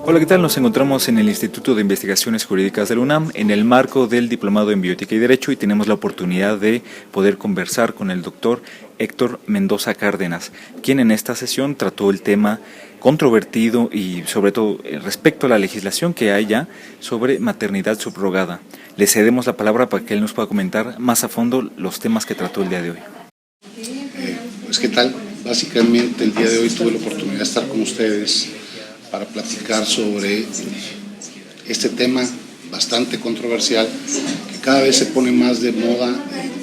Hola, ¿qué tal? Nos encontramos en el Instituto de Investigaciones Jurídicas de la UNAM en el marco del Diplomado en Bioética y Derecho y tenemos la oportunidad de poder conversar con el doctor Héctor Mendoza Cárdenas, quien en esta sesión trató el tema controvertido y sobre todo respecto a la legislación que hay ya sobre maternidad subrogada. Le cedemos la palabra para que él nos pueda comentar más a fondo los temas que trató el día de hoy. Pues qué tal, básicamente el día de hoy tuve la oportunidad de estar con ustedes para platicar sobre este tema bastante controversial que cada vez se pone más de moda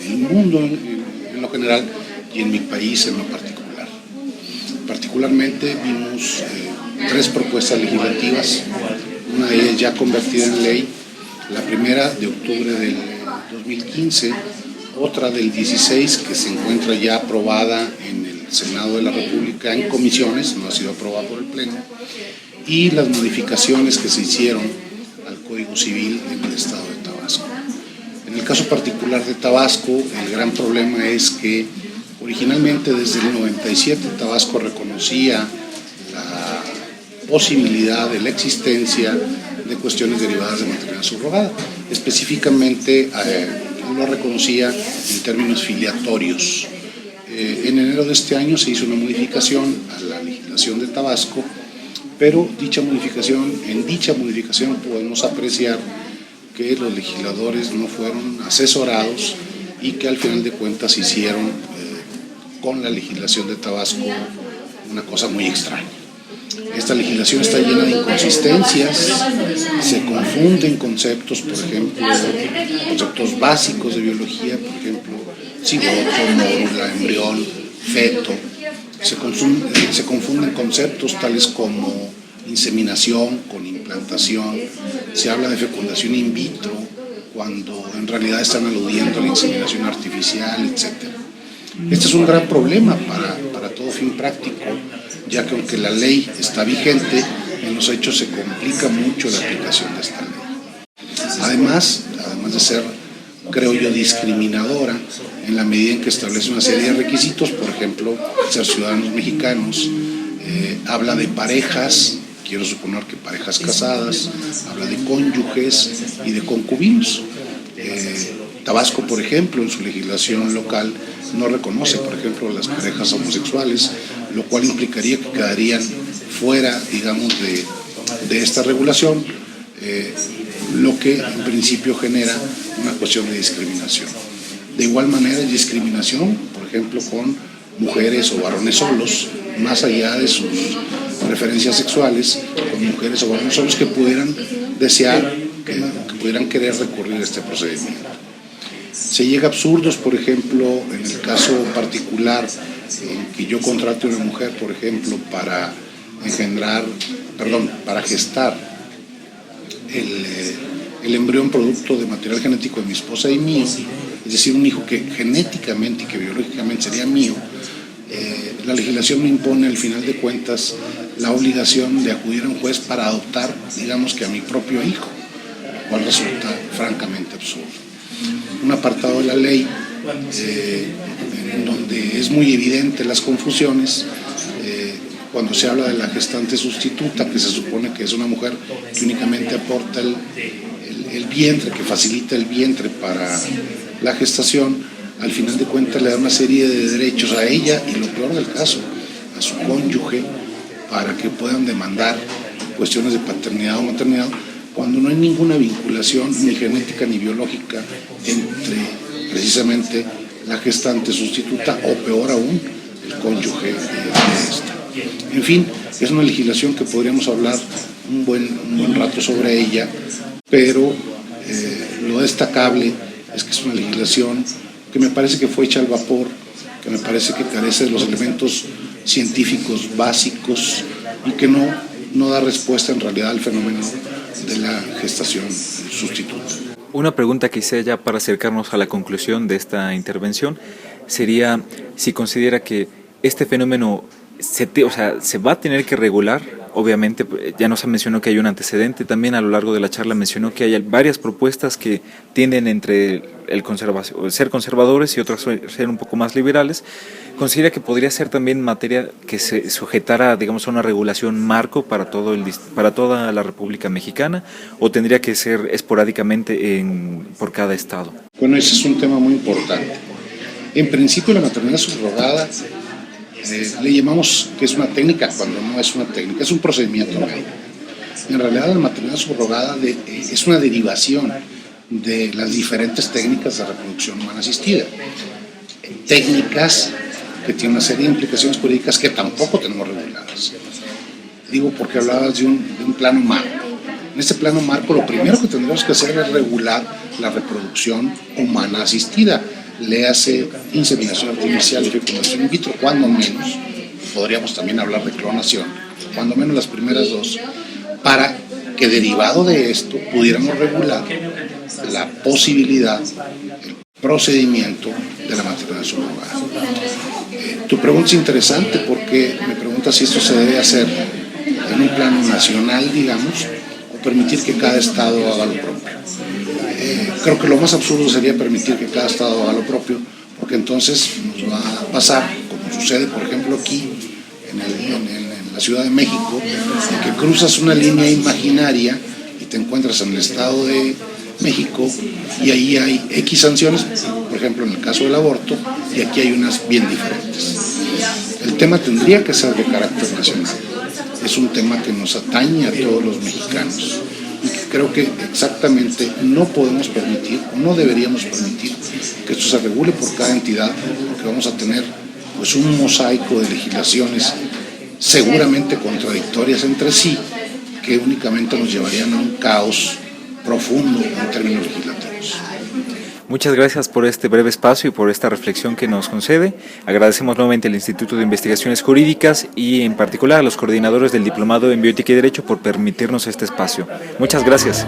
en el mundo en lo general y en mi país en lo particular. Particularmente vimos tres propuestas legislativas, una de ellas ya convertida en ley, la primera de octubre del 2015, otra del 16 que se encuentra ya aprobada en el Senado de la República en comisiones, no ha sido aprobada por el Pleno, y las modificaciones que se hicieron al Código Civil en el estado de Tabasco. En el caso particular de Tabasco, el gran problema es que originalmente desde el 97 Tabasco reconocía la posibilidad de la existencia de cuestiones derivadas de maternidad subrogada. Específicamente lo reconocía en términos filiatorios. En enero de este año se hizo una modificación a la legislación de Tabasco, pero en dicha modificación podemos apreciar que los legisladores no fueron asesorados y que al final de cuentas hicieron con la legislación de Tabasco una cosa muy extraña. Esta legislación está llena de inconsistencias, se confunden conceptos, por ejemplo, conceptos básicos de biología, por ejemplo, cigoto, mórula, embrión, feto. Se confunden conceptos tales como inseminación con implantación, se habla de fecundación in vitro cuando en realidad están aludiendo a la inseminación artificial, etc. Este es un gran problema para todo fin práctico, ya que aunque la ley está vigente, en los hechos se complica mucho la aplicación de esta ley. Además de ser, creo yo, discriminadora en la medida en que establece una serie de requisitos, por ejemplo, ser ciudadanos mexicanos, habla de parejas, quiero suponer que parejas casadas, habla de cónyuges y de concubinos. Tabasco, por ejemplo, en su legislación local no reconoce, por ejemplo, las parejas homosexuales, lo cual implicaría que quedarían fuera, digamos, de esta regulación, lo que en principio genera una cuestión de discriminación. De igual manera, hay discriminación, por ejemplo, con mujeres o varones solos, más allá de sus preferencias sexuales, con mujeres o varones solos que pudieran desear, que pudieran querer recurrir a este procedimiento. Se llega a absurdos, por ejemplo, en el caso particular en que yo contrate a una mujer, por ejemplo, para gestar el embrión producto de material genético de mi esposa y mío, es decir, un hijo que genéticamente y que biológicamente sería mío. La legislación me impone, al final de cuentas, la obligación de acudir a un juez para adoptar, digamos que a mi propio hijo, lo cual resulta francamente absurdo. Un apartado de la ley en donde es muy evidente las confusiones, cuando se habla de la gestante sustituta, que se supone que es una mujer que únicamente aporta el vientre, que facilita el vientre para la gestación, al final de cuentas le da una serie de derechos a ella y, lo peor del caso, a su cónyuge, para que puedan demandar cuestiones de paternidad o maternidad, cuando no hay ninguna vinculación ni genética ni biológica entre precisamente la gestante sustituta o, peor aún, el cónyuge de esta. En fin, es una legislación que podríamos hablar un buen rato sobre ella, pero lo destacable es que es una legislación que me parece que fue hecha al vapor, que me parece que carece de los elementos científicos básicos y que no da respuesta en realidad al fenómeno de la gestación sustituta. Una pregunta que hice ya para acercarnos a la conclusión de esta intervención sería si considera que este fenómeno se va a tener que regular obviamente ya nos mencionó que hay un antecedente, también a lo largo de la charla mencionó que hay varias propuestas que tienden entre ser conservadores y otras ser un poco más liberales. ¿Considera que podría ser también materia que se sujetara, digamos, a una regulación marco para toda la República Mexicana, o tendría que ser esporádicamente por cada estado? Bueno, ese es un tema muy importante. En principio, la maternidad subrogada le llamamos que es una técnica cuando no es una técnica, es un procedimiento médico. En realidad, la maternidad subrogada es una derivación de las diferentes técnicas de reproducción humana asistida. Técnicas que tienen una serie de implicaciones jurídicas que tampoco tenemos reguladas. Digo porque hablabas de un plano marco. En este plano marco lo primero que tendríamos que hacer es regular la reproducción humana asistida. Léase inseminación artificial y fecundación in vitro, cuando menos, podríamos también hablar de clonación, cuando menos las primeras dos, para que derivado de esto pudiéramos regular la posibilidad, el procedimiento de la maternidad subrogada. Tu pregunta es interesante porque me preguntas si esto se debe hacer en un plano nacional, digamos, o permitir que cada estado haga lo propio. Creo que lo más absurdo sería permitir que cada estado haga lo propio, porque entonces nos va a pasar, como sucede por ejemplo aquí en la Ciudad de México, que cruzas una línea imaginaria y te encuentras en el Estado de México y ahí hay X sanciones, por ejemplo en el caso del aborto, y aquí hay unas bien diferentes. El tema tendría que ser de carácter nacional, es un tema que nos atañe a todos los mexicanos y que creo que exactamente no podemos permitir, o no deberíamos permitir que esto se regule por cada entidad, porque vamos a tener pues un mosaico de legislaciones seguramente contradictorias entre sí, que únicamente nos llevarían a un caos profundo en términos legislativos. Muchas gracias por este breve espacio y por esta reflexión que nos concede. Agradecemos nuevamente al Instituto de Investigaciones Jurídicas y en particular a los coordinadores del Diplomado en Bioética y Derecho por permitirnos este espacio. Muchas gracias.